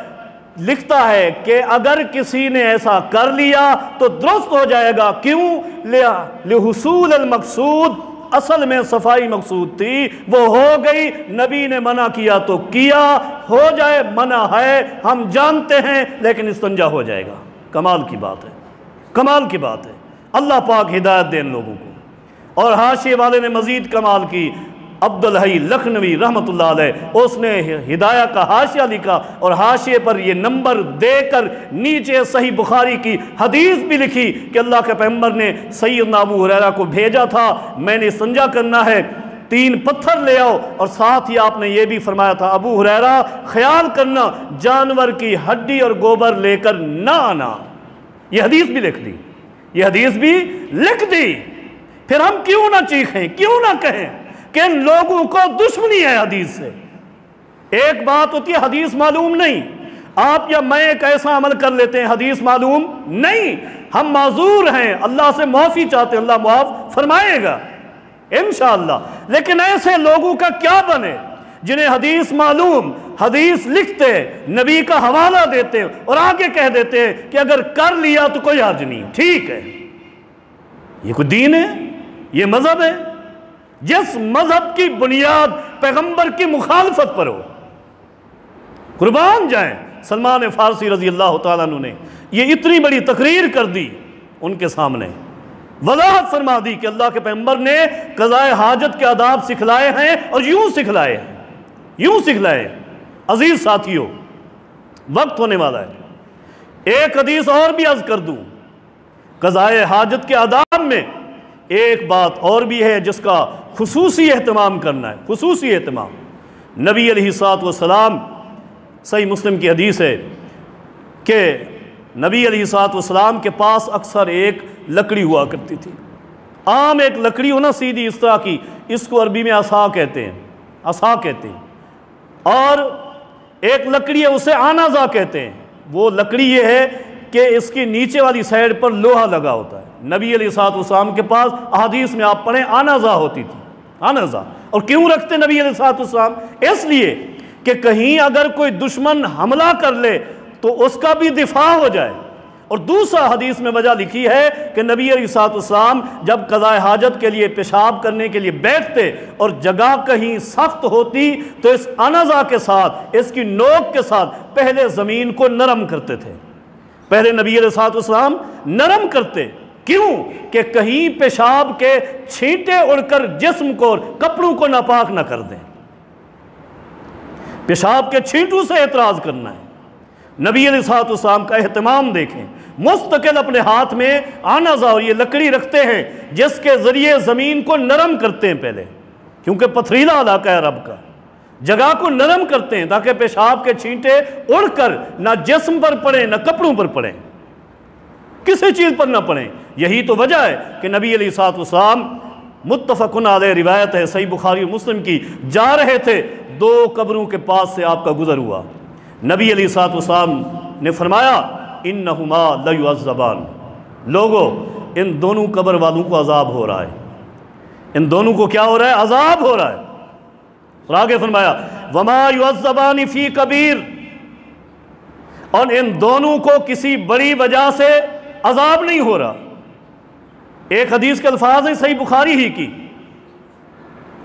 لکھتا ہے کہ اگر کسی نے ایسا کر لیا تو درست ہو جائے گا۔ کیوں؟ لحصول المقصود، اصل میں صفائی مقصود تھی، وہ ہو گئی، نبی نے منع کیا تو کیا، ہو جائے، منع ہے ہم جانتے ہیں، لیکن استنجا ہو جائے گا۔ کمال کی بات ہے، کمال کی بات ہے، اللہ پاک ہدایت دے ان لوگوں کو۔ اور حاشیے والے نے مزید کمال کی، عبدالحی لکھنوی رحمۃ اللہ علیہ، اس نے ہدایہ کا حاشیہ لکھا، اور حاشیے پر یہ نمبر دے کر نیچے صحیح بخاری کی حدیث بھی لکھی کہ اللہ کے پیغمبر نے سیدنا ابو ہریرہ کو بھیجا تھا، میں نے استنجا کرنا ہے، 3 پتھر لے آؤ، اور ساتھ ہی آپ نے یہ بھی فرمایا تھا ابو ہریرہ خیال کرنا جانور کی ہڈی اور گوبر لے کر نہ آنا۔ یہ حدیث بھی لکھ دی، یہ حدیث بھی لکھ دی۔ پھر ہم کیوں نہ چیخیں، کیوں نہ کہیں کہ ان لوگوں کو دشمنی ہے حدیث سے۔ ایک بات ہوتی ہے حدیث معلوم نہیں، آپ یا میں ایک ایسا عمل کر لیتے ہیں حدیث معلوم نہیں، ہم معذور ہیں، اللہ سے معافی چاہتے ہیں، اللہ معاف فرمائے گا انشاءاللہ۔ لیکن ایسے لوگوں کا کیا بنے جنہیں حدیث معلوم، حدیث لکھتے، نبی کا حوالہ دیتے اور آگے کہہ دیتے ہیں کہ اگر کر لیا تو کوئی حرج نہیں، ٹھیک ہے۔ یہ کوئی دین ہے؟ یہ مذہب ہے؟ جس مذہب کی بنیاد پیغمبر کی مخالفت پر ہو، قربان جائیں سلمان فارسی رضی اللہ تعالیٰ عنہ نے یہ اتنی بڑی تقریر کر دی، ان کے سامنے وضاحت فرما دی کہ اللہ کے پیغمبر نے قضاء حاجت کے آداب سکھلائے ہیں، اور یوں سکھلائے ہیں، یوں سکھلائے ہیں۔ عزیز ساتھیوں، وقت ہونے والا ہے، ایک حدیث اور بھی عرض کر دوں۔ قضاء حاجت کے آداب میں ایک بات اور بھی ہے جس کا خصوصی اہتمام کرنا ہے، خصوصی اہتمام۔ نبی علیہ الصلوۃ والسلام، صحیح مسلم کی حدیث ہے کہ نبی علیہ الصلوۃ والسلام کے پاس اکثر ایک لکڑی ہوا کرتی تھی، عام ایک لکڑی ہو نا سیدھی اس طرح کی، اس کو عربی میں عصا کہتے ہیں، عصا کہتے ہیں، اور ایک لکڑی ہے اسے آنازہ کہتے ہیں۔ وہ لکڑی یہ ہے کہ اس کی نیچے والی سائڈ پر لوہا لگا ہوتا ہے۔ نبی علیہ الصلوۃ والسلام کے پاس احادیث میں آپ پڑھیں آنازہ ہوتی تھی، آنازہ۔ اور کیوں رکھتے نبی علیہ الصلوۃ والسلام؟ اس لیے کہ کہیں اگر کوئی دشمن حملہ کر لے تو اس کا بھی دفاع ہو جائے۔ اور دوسرا حدیث میں وجہ لکھی ہے کہ نبی علیہ الصلوۃ والسلام جب قضاء حاجت کے لیے پیشاب کرنے کے لیے بیٹھتے اور جگہ کہیں سخت ہوتی تو اس انزا کے ساتھ، اس کی نوک کے ساتھ پہلے زمین کو نرم کرتے تھے، پہلے نبی علیہ الصلوۃ والسلام نرم کرتے۔ کیوں؟ کہ کہیں پیشاب کے چھینٹے اڑ کر جسم کو اور کپڑوں کو ناپاک نہ کر دیں، پیشاب کے چھینٹوں سے اعتراض کرنا ہے۔ نبی علیہ الصلوۃ والسلام کا اہتمام دیکھیں، مستقل اپنے ہاتھ میں آنازہ اور یہ لکڑی رکھتے ہیں جس کے ذریعے زمین کو نرم کرتے ہیں پہلے، کیونکہ پتھریلا علاقہ ہے عرب کا، جگہ کو نرم کرتے ہیں تاکہ پیشاب کے چھینٹے اڑ کر نہ جسم پر پڑیں نہ کپڑوں پر پڑیں، کسی چیز پر نہ پڑیں۔ یہی تو وجہ ہے کہ نبی علیہ الصلوۃ والسلام، متفق علیہ روایت ہے صحیح بخاری و مسلم کی، جا رہے تھے، 2 قبروں کے پاس سے آپ کا گزر ہوا، نبی علیہ الصلوۃ والسلام نے فرمایا انہما لیعذبان، لوگو ان دونوں قبر والوں کو عذاب ہو رہا ہے، ان دونوں کو کیا ہو رہا ہے؟ عذاب ہو رہا ہے۔ اور آگے فرمایا وما یعذبان فی کبیر، اور ان دونوں کو کسی بڑی وجہ سے عذاب نہیں ہو رہا۔ ایک حدیث کے الفاظ ہیں صحیح بخاری ہی کی،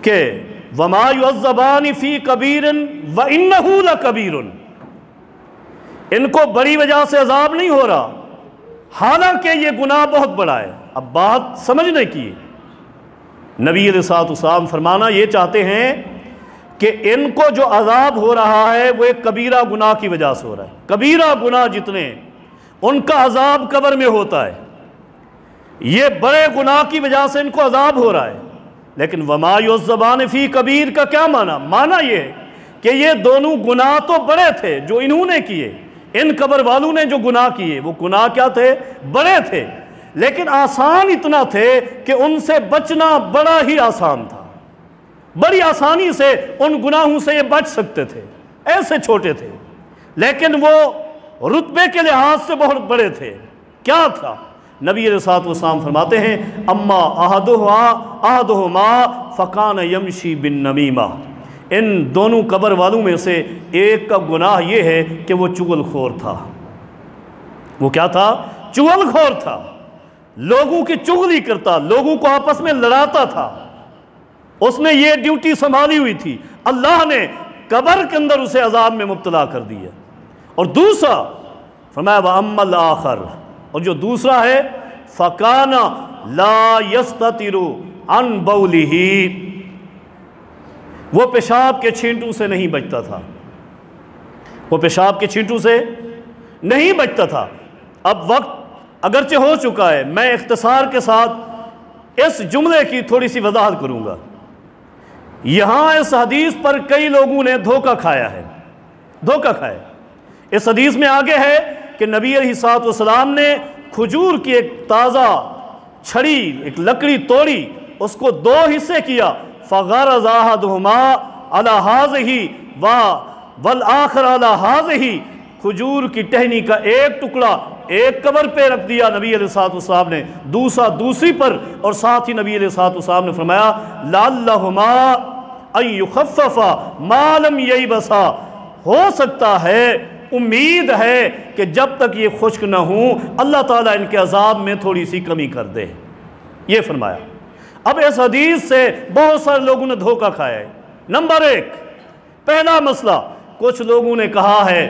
کہ وما يعذبان فی کبیر وانہ لکبیر، ان کو بڑی وجہ سے عذاب نہیں ہو رہا حالانکہ یہ گناہ بہت بڑا ہے۔ اب بات سمجھنے کی، نبی علیہ الصلوۃ والسلام فرمانا یہ چاہتے ہیں کہ ان کو جو عذاب ہو رہا ہے وہ ایک کبیرہ گناہ کی وجہ سے ہو رہا ہے۔ کبیرہ گناہ جتنے ان کا عذاب قبر میں ہوتا ہے، یہ بڑے گناہ کی وجہ سے ان کو عذاب ہو رہا ہے۔ لیکن وما یعذبان فی کبیر کا کیا معنی؟ معنی یہ ہے کہ یہ دونوں گناہ تو بڑے تھے جو انہوں نے کیے، ان قبر والوں نے جو گناہ کیے وہ گناہ کیا تھے؟ بڑے تھے، لیکن آسان اتنا تھے کہ ان سے بچنا بڑا ہی آسان تھا، بڑی آسانی سے ان گناہوں سے یہ بچ سکتے تھے، ایسے چھوٹے تھے، لیکن وہ رتبے کے لحاظ سے بہت بڑے تھے۔ کیا تھا؟ نبی علیہ الصلوۃ والسلام فرماتے ہیں اما احدہما فکان یمشی بالنمیمہ، ان دونوں قبر والوں میں سے ایک کا گناہ یہ ہے کہ وہ چغل خور تھا۔ وہ کیا تھا؟ چغل خور تھا، لوگوں کی چغلی کرتا، لوگوں کو آپس میں لڑاتا تھا، اس نے یہ ڈیوٹی سنبھالی ہوئی تھی، اللہ نے قبر کے اندر اسے عذاب میں مبتلا کر دیا۔ اور دوسرا فرمایا وَأَمَّا الْآخَرُ، اور جو دوسرا ہے فَكَانَ لَا يَسْتَتِرُ عَنْ بَوْلِهِ، وہ پیشاب کے چھینٹوں سے نہیں بچتا تھا، وہ پیشاب کے چھینٹوں سے نہیں بچتا تھا۔ اب وقت اگرچہ ہو چکا ہے، میں اختصار کے ساتھ اس جملے کی تھوڑی سی وضاحت کروں گا۔ یہاں اس حدیث پر کئی لوگوں نے دھوکہ کھایا ہے، دھوکہ کھایا۔ اس حدیث میں آگے ہے کہ نبی علیہ الصلوۃ والسلام نے کھجور کی ایک تازہ چھڑی، ایک لکڑی توڑی، اس کو دو حصے کیا، فغرز احدہما علی ہذہ والآخر علی ہذہ، کھجور کی ٹہنی کا ایک ٹکڑا ایک قبر پہ رکھ دیا نبی علیہ الصلوۃ والسلام نے، دوسرا دوسری پر، اور ساتھ ہی نبی علیہ الصلوۃ والسلام نے فرمایا لعلہما ان یخففا ما لم ییبسا، ہو سکتا ہے، امید ہے کہ جب تک یہ خشک نہ ہوں اللہ تعالیٰ ان کے عذاب میں تھوڑی سی کمی کر دے، یہ فرمایا۔ اب اس حدیث سے بہت سارے لوگوں نے دھوکہ کھایا ہے۔ نمبر ایک، پہلا مسئلہ، کچھ لوگوں نے کہا ہے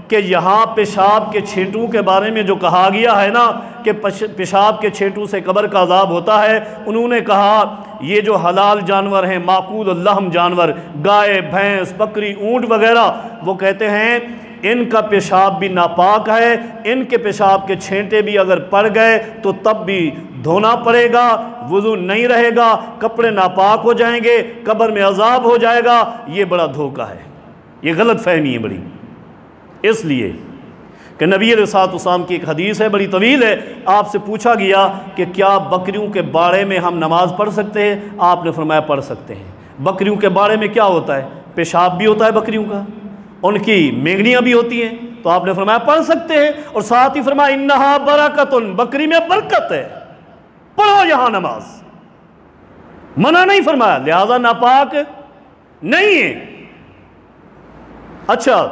کہ یہاں پیشاب کے چھینٹوں کے بارے میں جو کہا گیا ہے نا کہ پیشاب کے چھینٹوں سے قبر کا عذاب ہوتا ہے، انہوں نے کہا یہ جو حلال جانور ہیں، معقول اللحم جانور، گائے، بھینس، بکری، اونٹ وغیرہ، وہ کہتے ہیں ان کا پیشاب بھی ناپاک ہے، ان کے پیشاب کے چھینٹے بھی اگر پڑ گئے تو تب بھی دھونا پڑے گا، وضو نہیں رہے گا، کپڑے ناپاک ہو جائیں گے، قبر میں عذاب ہو جائے گا۔ یہ بڑا دھوکہ ہے، یہ غلط فہمی ہے بڑی، اس لیے کہ نبی علیہ الصلوۃ والسلام کی ایک حدیث ہے، بڑی طویل ہے، آپ سے پوچھا گیا کہ کیا بکریوں کے باڑے میں ہم نماز پڑھ سکتے ہیں؟ آپ نے فرمایا پڑھ سکتے ہیں۔ بکریوں کے باڑے میں کیا ہوتا ہے؟ پیشاب بھی ہوتا ہے بکریوں کا، ان کی مینگنیاں بھی ہوتی ہیں، تو آپ نے فرمایا پڑھ سکتے ہیں، اور ساتھ ہی فرمایا انہا برکتن، بکری میں برکت ہے، پڑھو یہاں نماز، منع نہیں فرمایا، لہذا ناپاک نہیں ہے۔ اچھا،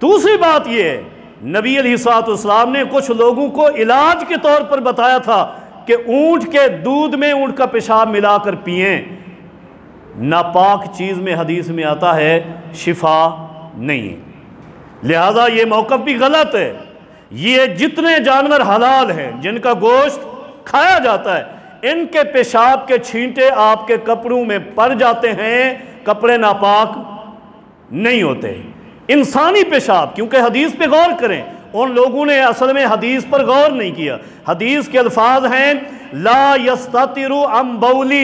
دوسری بات یہ ہے، نبی علیہ الصلوۃ والسلام نے کچھ لوگوں کو علاج کے طور پر بتایا تھا کہ اونٹ کے دودھ میں اونٹ کا پیشاب ملا کر پئیں، ناپاک چیز میں حدیث میں آتا ہے شفا نہیں ہے، لہذا یہ موقف بھی غلط ہے۔ یہ جتنے جانور حلال ہیں جن کا گوشت کھایا جاتا ہے، ان کے پیشاب کے چھینٹے آپ کے کپڑوں میں پڑ جاتے ہیں، کپڑے ناپاک نہیں ہوتے۔ انسانی پیشاب، کیونکہ حدیث پہ غور کریں، ان لوگوں نے اصل میں حدیث پر غور نہیں کیا۔ حدیث کے الفاظ ہیں لا یستتر عن بولہ،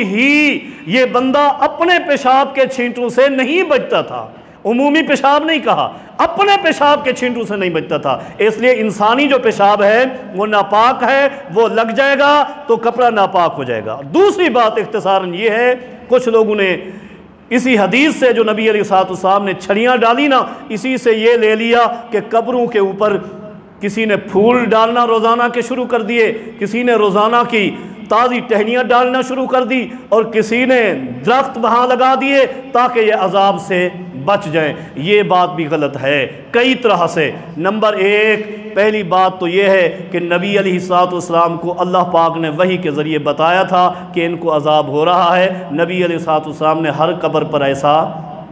یہ بندہ اپنے پیشاب کے چھینٹوں سے نہیں بچتا تھا، عمومی پیشاب نہیں کہا، اپنے پیشاب کے چھینٹوں سے نہیں بچتا تھا، اس لیے انسانی جو پیشاب ہے وہ ناپاک ہے، وہ لگ جائے گا تو کپڑا ناپاک ہو جائے گا۔ دوسری بات اختصاراً یہ ہے، کچھ لوگوں نے اسی حدیث سے جو نبی علیہ الصلوۃ والسلام نے چھڑیاں ڈالی نا، اسی سے یہ لے لیا کہ قبروں کے اوپر کسی نے پھول ڈالنا روزانہ کے شروع کر دیے، کسی نے روزانہ کی تازی ٹہنیاں ڈالنا شروع کر دی، اور کسی نے درخت وہاں لگا دیے تاکہ یہ عذاب سے بچ جائیں۔ یہ بات بھی غلط ہے کئی طرح سے۔ نمبر ایک، پہلی بات تو یہ ہے کہ نبی علیہ الصلوۃ والسلام کو اللہ پاک نے وحی کے ذریعے بتایا تھا کہ ان کو عذاب ہو رہا ہے۔ نبی علیہ الصلوۃ والسلام نے ہر قبر پر ایسا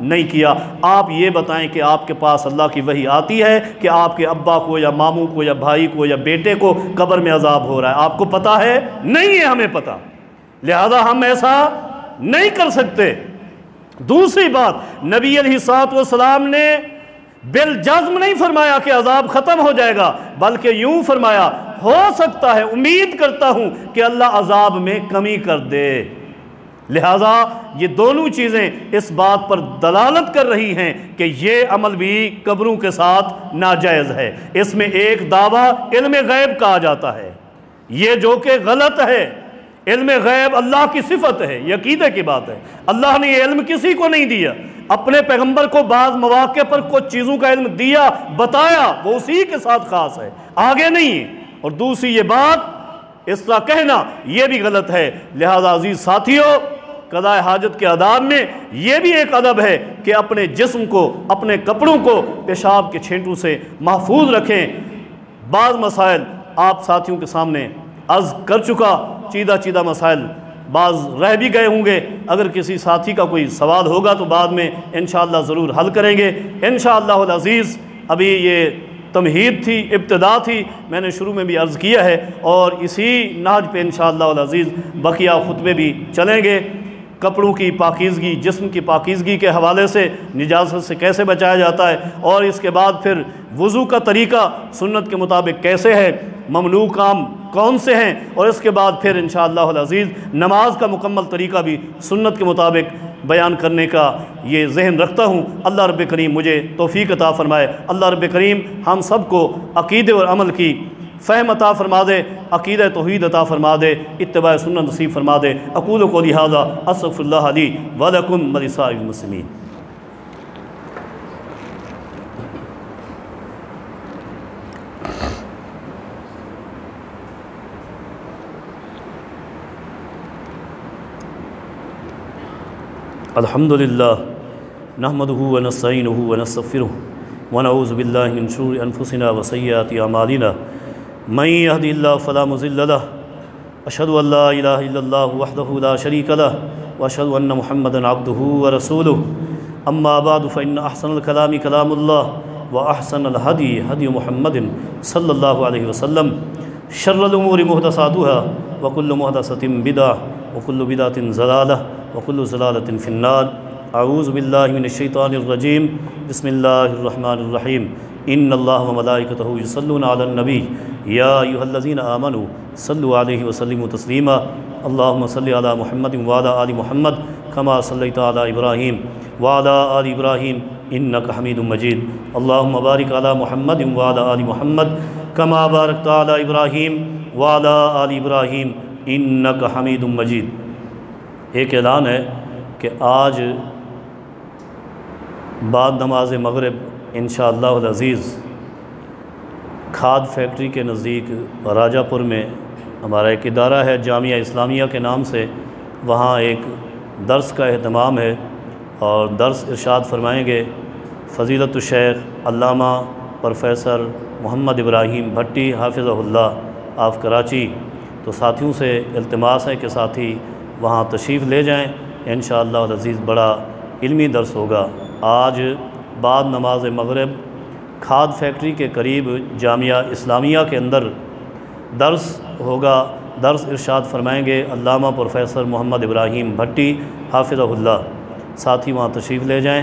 نہیں کیا۔ آپ یہ بتائیں کہ آپ کے پاس اللہ کی وحی آتی ہے کہ آپ کے ابا کو یا ماموں کو یا بھائی کو یا بیٹے کو قبر میں عذاب ہو رہا ہے؟ آپ کو پتہ ہے؟ نہیں ہے ہمیں پتہ، لہذا ہم ایسا نہیں کر سکتے۔ دوسری بات، نبی علیہ الصلوۃ والسلام نے بالجزم نہیں فرمایا کہ عذاب ختم ہو جائے گا، بلکہ یوں فرمایا ہو سکتا ہے، امید کرتا ہوں کہ اللہ عذاب میں کمی کر دے۔ لہٰذا یہ دونوں چیزیں اس بات پر دلالت کر رہی ہیں کہ یہ عمل بھی قبروں کے ساتھ ناجائز ہے۔ اس میں ایک دعویٰ علم غیب کا آ جاتا ہے، یہ جو کہ غلط ہے۔ علم غیب اللہ کی صفت ہے، یہ عقیدے کی بات ہے۔ اللہ نے یہ علم کسی کو نہیں دیا، اپنے پیغمبر کو بعض مواقع پر کچھ چیزوں کا علم دیا، بتایا، وہ اسی کے ساتھ خاص ہے، آگے نہیں ہے۔ اور دوسری یہ بات، اس طرح کہنا یہ بھی غلط ہے۔ لہذا عزیز ساتھیوں، قضاء حاجت کے آداب میں یہ بھی ایک ادب ہے کہ اپنے جسم کو، اپنے کپڑوں کو پیشاب کے چھینٹوں سے محفوظ رکھیں۔ بعض مسائل آپ ساتھیوں کے سامنے عرض کر چکا، چیدہ مسائل بعض رہ بھی گئے ہوں گے۔ اگر کسی ساتھی کا کوئی سوال ہوگا تو بعد میں انشاءاللہ ضرور حل کریں گے انشاءاللہ العزیز۔ ابھی یہ تمہید تھی، ابتدا تھی، میں نے شروع میں بھی عرض کیا ہے، اور اسی نہج پہ انشاءاللہ العزیز بقیہ خطبے بھی چلیں گے۔ کپڑوں کی پاکیزگی، جسم کی پاکیزگی کے حوالے سے نجاست سے کیسے بچایا جاتا ہے، اور اس کے بعد پھر وضو کا طریقہ سنت کے مطابق کیسے ہے، ممنوع کام کون سے ہیں، اور اس کے بعد پھر انشاءاللہ العزیز نماز کا مکمل طریقہ بھی سنت کے مطابق بیان کرنے کا یہ ذہن رکھتا ہوں۔ اللہ رب کریم مجھے توفیق عطا فرمائے۔ اللہ رب کریم ہم سب کو عقیدے اور عمل کی فہم عطا فرما دے، عقیدہ توحید عطا فرما دے، اتباع سنت نصیب فرما دے۔ اقول قولی ھذا استغفر اللہ لی ولکم ولسائر المسلمین۔ الحمدللہ نحمدہ ونستعینہ ونستغفرہ ونعوذ باللہ من شرور انفسنا وسیئات اعمالنا من یہد اللہ فلا مضل لہ اشہد ان لا الہ الا اللہ وحدہ لا شریک لہ واشہد ان محمدا عبدہ ورسولہ اما بعد فإن احسن الکلام کلام اللہ واحسن الہدی ہدی محمد صلی اللہ علیہ وسلم شر الامور محدثاتها وکل محدثۃ بدعہ وکل بدعۃ ضلالہ وکل ضلالۃ فی النار۔ اعوذ باللہ من الشیطان الرجیم، بسم اللہ الرحمن الرحیم۔ ان اللہ وملائکتہ یصلون علی النبی یا ایھا الذین آمنوا صلوا علیہ وسلموا تسلیما۔ اللہم صل علی محمد وعلی آل محمد کما صلیت علی ابراہیم وعلی آل ابراہیم انک حمید مجید۔ اللہم بارک علی محمد وعلی آل محمد کما بارکت علی ابراہیم وعلی آل ابراہیم انک حمید مجید۔ ایک اعلان ہے کہ آج بعد نماز مغرب انشاءاللہ العزیز کھاد فیکٹری کے نزدیک راجہ پور میں ہمارا ایک ادارہ ہے جامعہ اسلامیہ کے نام سے، وہاں ایک درس کا اہتمام ہے، اور درس ارشاد فرمائیں گے فضیلت الشیخ علامہ professor Muhammad Ibrahim Bhatti Hafiza Allah of Karachi. تو ساتھیوں سے التماس ہے کہ ساتھی وہاں تشریف لے جائیں، انشاءاللہ العزیز بڑا علمی درس ہوگا۔ آج بعد نماز مغرب کھاد فیکٹری کے قریب جامعہ اسلامیہ کے اندر درس ہوگا، درس ارشاد فرمائیں گے علامہ پروفیسر محمد ابراہیم بھٹی حافظہ اللہ۔ ساتھی وہاں تشریف لے جائیں۔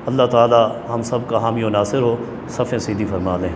اللہ تعالی ہم سب کا حامی و ناصر ہو، صفیں سیدھی فرما لیں۔